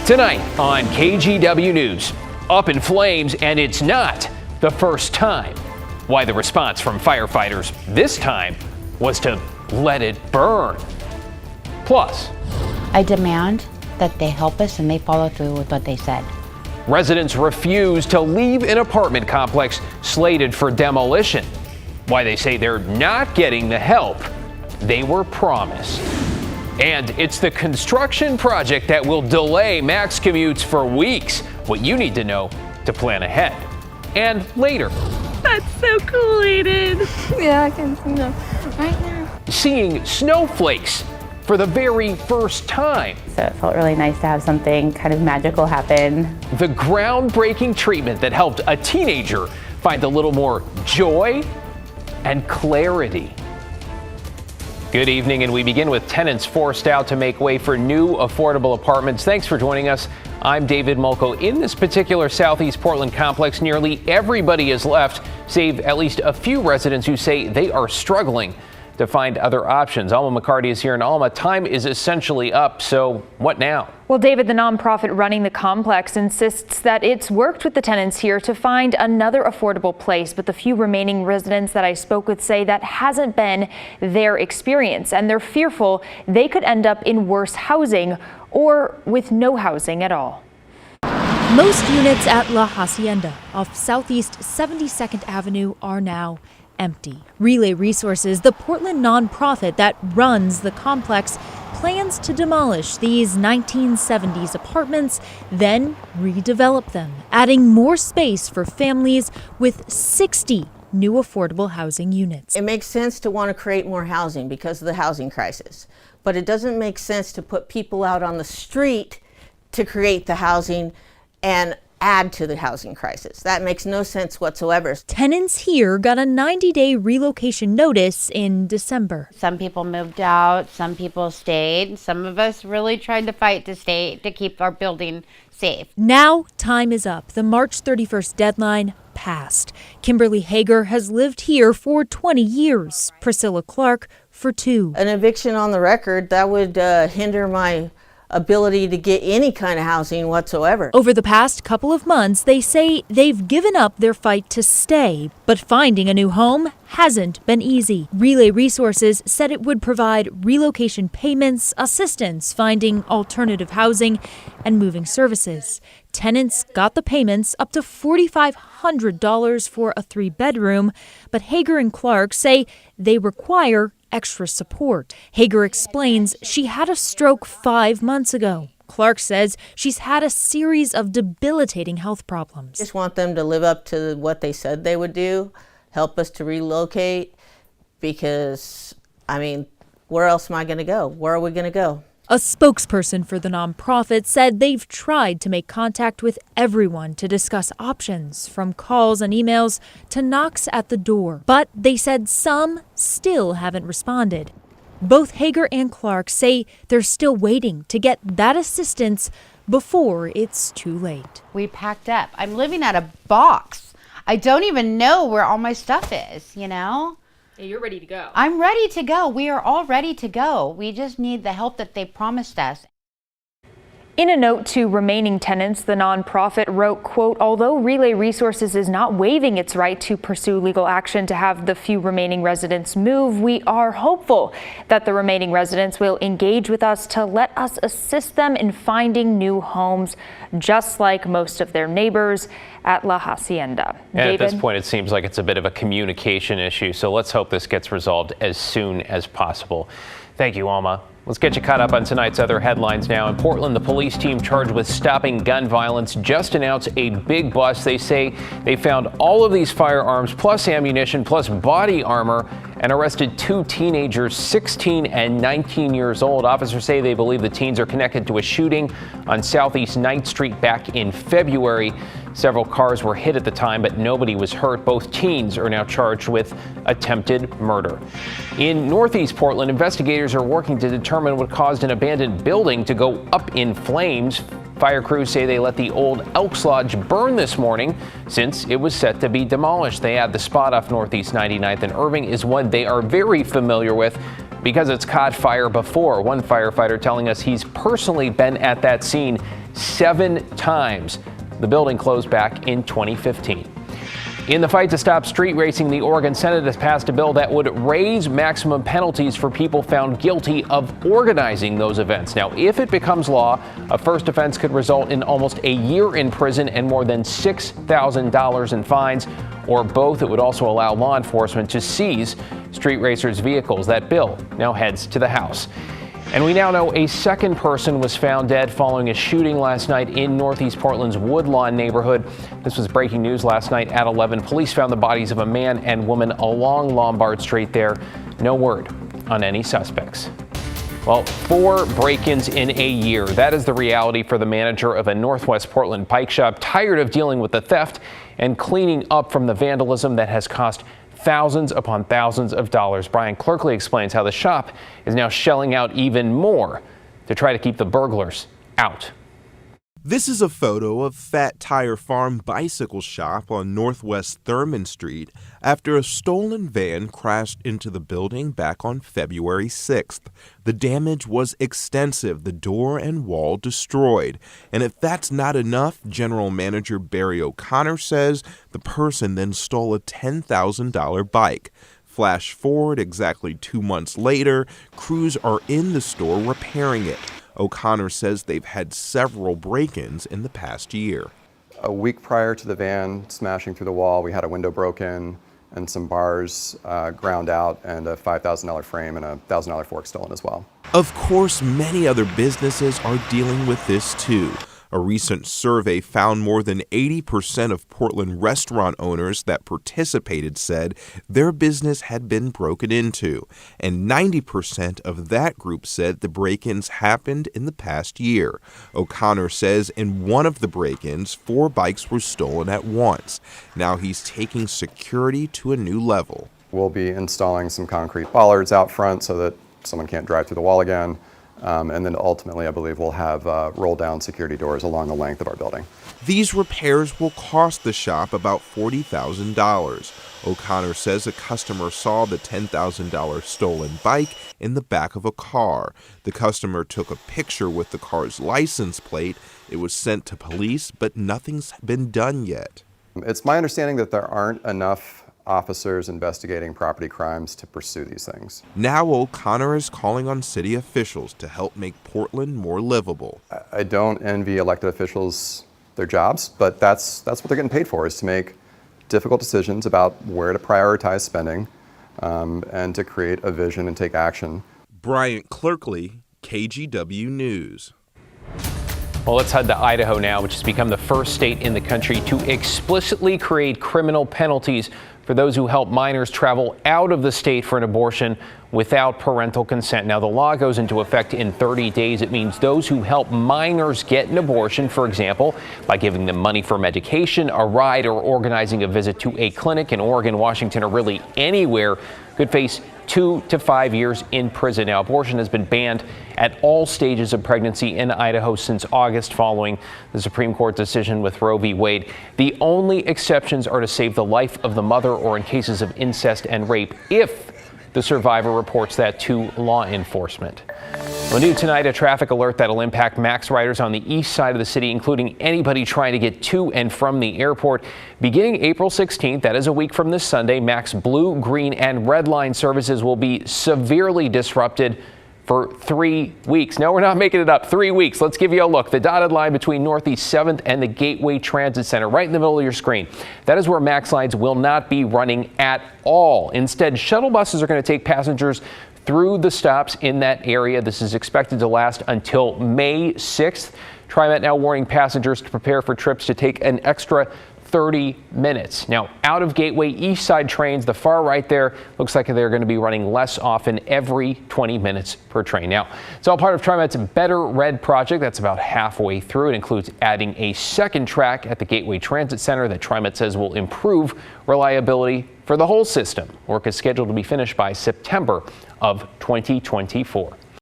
Tonight on KGW News, up in flames, and it's not the first time. Why the response from firefighters this time was to let it burn. Plus, I demand that they help us and they follow through with what they said. residents refuse to leave an apartment complex slated for demolition. Why they say they're not getting the help they were promised. And it's the construction project that will delay max commutes for weeks. What you need to know to plan ahead. And later, That's so cool, Aiden. Yeah, I can see them right now. seeing snowflakes for the very first time. So it felt really nice to have something kind of magical happen. The groundbreaking treatment that helped a teenager find a little more joy and clarity. Good evening, and we begin with tenants forced out to make way for new affordable apartments. Thanks for joining us. I'm David Mulco. In this particular Southeast Portland complex, nearly everybody is left, save at least a few residents who say they are struggling to find other options. Alma McCarty is here, and Alma, time is essentially up, so what now? Well, David, the nonprofit running the complex insists that it's worked with the tenants here to find another affordable place, but the few remaining residents that I spoke with say that hasn't been their experience, and they're fearful they could end up in worse housing or with no housing at all. Most units at La Hacienda off Southeast 72nd Avenue are now empty. Relay Resources, the Portland nonprofit that runs the complex, plans to demolish these 1970s apartments, then redevelop them, adding more space for families with 60 new affordable housing units. It makes sense to want to create more housing because of the housing crisis, but it doesn't make sense to put people out on the street to create the housing and add to the housing crisis. That makes no sense whatsoever. Tenants here got a 90-day relocation notice in December. Some people moved out, some people stayed. Some of us really tried to fight to stay to keep our building safe. Now time is up. The March 31st deadline passed. Kimberly Hager has lived here for 20 years. Priscilla Clark for 2. An eviction on the record, that would hinder my ability to get any kind of housing whatsoever. Over the past couple of months, they say they've given up their fight to stay, but finding a new home hasn't been easy. Relay Resources said it would provide relocation payments, assistance finding alternative housing, and moving services. Tenants got the payments up to $4,500 for a 3-bedroom, but Hager and Clark say they require extra support. Hager explains she had a stroke 5 months ago. Clark says she's had a series of debilitating health problems. Just want them to live up to what they said they would do, help us to relocate, because, I mean, where else am I going to go? Where are we going to go? A spokesperson for the nonprofit said they've tried to make contact with everyone to discuss options, from calls and emails to knocks at the door. But they said some still haven't responded. Both Hager and Clark say they're still waiting to get that assistance before it's too late. We packed up. I'm living out a box. I don't even know where all my stuff is, you know? Yeah, you're ready to go. I'm ready to go. We are all ready to go. We just need the help that they promised us. In a note to remaining tenants, the nonprofit wrote, quote, although Relay Resources is not waiving its right to pursue legal action to have the few remaining residents move, we are hopeful that the remaining residents will engage with us to let us assist them in finding new homes, just like most of their neighbors at La Hacienda. And at this point, it seems like it's a bit of a communication issue, so let's hope this gets resolved as soon as possible. Thank you, Alma. Let's get you caught up on tonight's other headlines now. In Portland, the police team charged with stopping gun violence just announced a big bust. They say they found all of these firearms, plus ammunition, plus body armor, and arrested 2 teenagers, 16 and 19 years old. Officers say they believe the teens are connected to a shooting on Southeast 9th Street back in February. Several cars were hit at the time, but nobody was hurt. Both teens are now charged with attempted murder. In Northeast Portland, investigators are working to determine what caused an abandoned building to go up in flames. Fire crews say they let the old Elks Lodge burn this morning since it was set to be demolished. They add the spot off Northeast 99th and Irving is one they are very familiar with because it's caught fire before. One firefighter telling us he's personally been at that scene 7 times. The building closed back in 2015. In the fight to stop street racing, the Oregon Senate has passed a bill that would raise maximum penalties for people found guilty of organizing those events. Now, if it becomes law, a first offense could result in almost a year in prison and more than $6,000 in fines, or both. It would also allow law enforcement to seize street racers' vehicles. That bill now heads to the House. And we now know a second person was found dead following a shooting last night in Northeast Portland's Woodlawn neighborhood. This was breaking news last night at 11. Police found the bodies of a man and woman along Lombard Street there. No word on any suspects. Well, 4 break-ins in a year. That is the reality for the manager of a Northwest Portland bike shop, tired of dealing with the theft and cleaning up from the vandalism that has cost thousands upon thousands of dollars. Brian Clerkley explains how the shop is now shelling out even more to try to keep the burglars out. This is a photo of Fat Tire Farm Bicycle Shop on Northwest Thurman Street after a stolen van crashed into the building back on February 6th. The damage was extensive, the door and wall destroyed. And if that's not enough, General Manager Barry O'Connor says the person then stole a $10,000 bike. Flash forward exactly 2 months later, crews are in the store repairing it. O'Connor says they've had several break-ins in the past year. A week prior to the van smashing through the wall, we had a window broken and some bars ground out and a $5,000 frame and a $1,000 fork stolen as well. Of course, many other businesses are dealing with this too. A recent survey found more than 80% of Portland restaurant owners that participated said their business had been broken into, and 90% of that group said the break-ins happened in the past year. O'Connor says in one of the break-ins, 4 bikes were stolen at once. Now he's taking security to a new level. We'll be installing some concrete bollards out front so that someone can't drive through the wall again. And then ultimately, I believe we'll have roll-down security doors along the length of our building. These repairs will cost the shop about $40,000. O'Connor says a customer saw the $10,000 stolen bike in the back of a car. The customer took a picture with the car's license plate. It was sent to police, but nothing's been done yet. It's my understanding that there aren't enough officers investigating property crimes to pursue these things. Now O'Connor is calling on city officials to help make Portland more livable. I don't envy elected officials their jobs, but that's what they're getting paid for, is to make difficult decisions about where to prioritize spending and to create a vision and take action. Bryant Clerkley, KGW News. Well, let's head to Idaho now, which has become the first state in the country to explicitly create criminal penalties for those who help minors travel out of the state for an abortion without parental consent. Now, the law goes into effect in 30 days. It means those who help minors get an abortion, for example, by giving them money for medication, a ride, or organizing a visit to a clinic in Oregon, Washington, or really anywhere, could face 2 to 5 years in prison. Now, abortion has been banned at all stages of pregnancy in Idaho since August following the Supreme Court decision with Roe v. Wade. The only exceptions are to save the life of the mother or in cases of incest and rape if the survivor reports that to law enforcement. Well, new tonight, a traffic alert that'll impact MAX riders on the east side of the city, including anybody trying to get to and from the airport. Beginning April 16th, that is a week from this Sunday, MAX blue, green, and red line services will be severely disrupted for 3 weeks. No, we're not making it up. 3 weeks. Let's give you a look. The dotted line between Northeast 7th and the Gateway Transit Center, right in the middle of your screen. That is where MAX lines will not be running at all. Instead, shuttle buses are going to take passengers through the stops in that area. This is expected to last until May 6th. TriMet now warning passengers to prepare for trips to take an extra 30 minutes. Now, out of Gateway east side trains, the far right there, looks like they're going to be running less often, every 20 minutes per train. Now, it's all part of TriMet's Better Red project that's about halfway through. It includes adding a second track at the Gateway Transit Center that TriMet says will improve reliability for the whole system. Work is scheduled to be finished by September of 2024.